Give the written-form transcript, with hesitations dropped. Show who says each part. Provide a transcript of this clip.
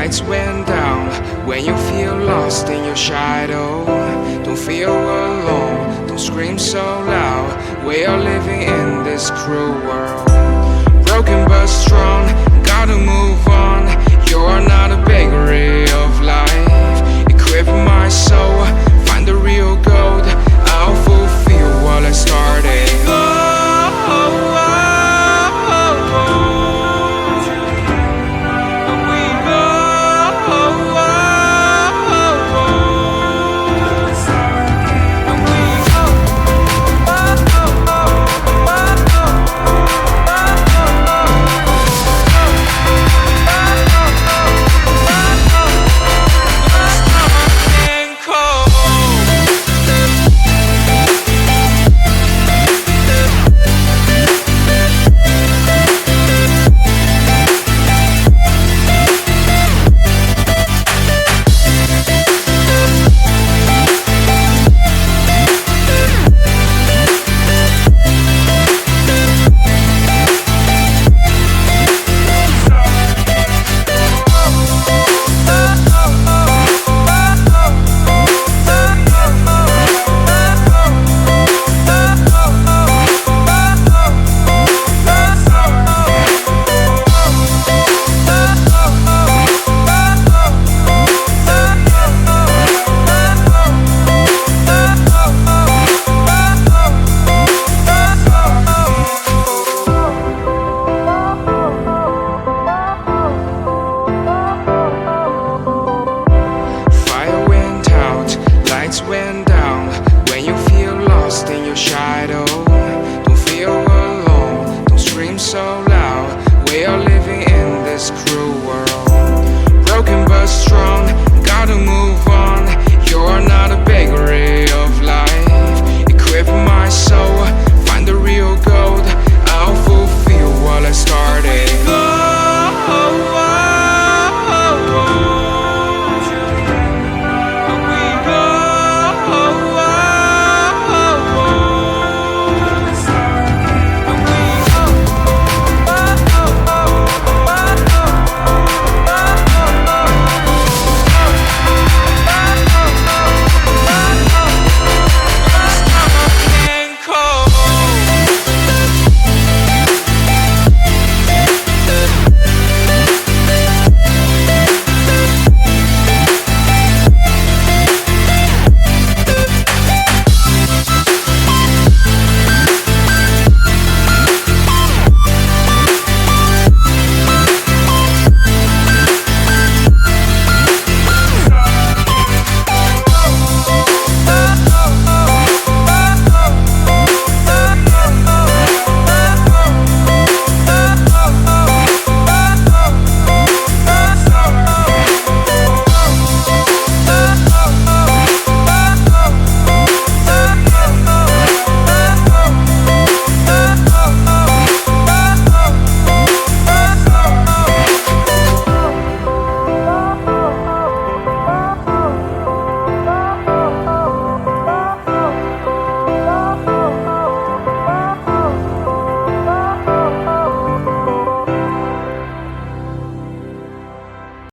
Speaker 1: lights went down. When you feel lost in your shadow, don't feel alone, don't scream so loud. We are living in this cruel world, broken but strong, gotta move on. You're not a bakery of life, equip my soul, find the real gold. I'll fulfill what I started. Lights went down. When you feel lost in your shadow, don't feel alone, don't scream so loud. We are living in this cruel world.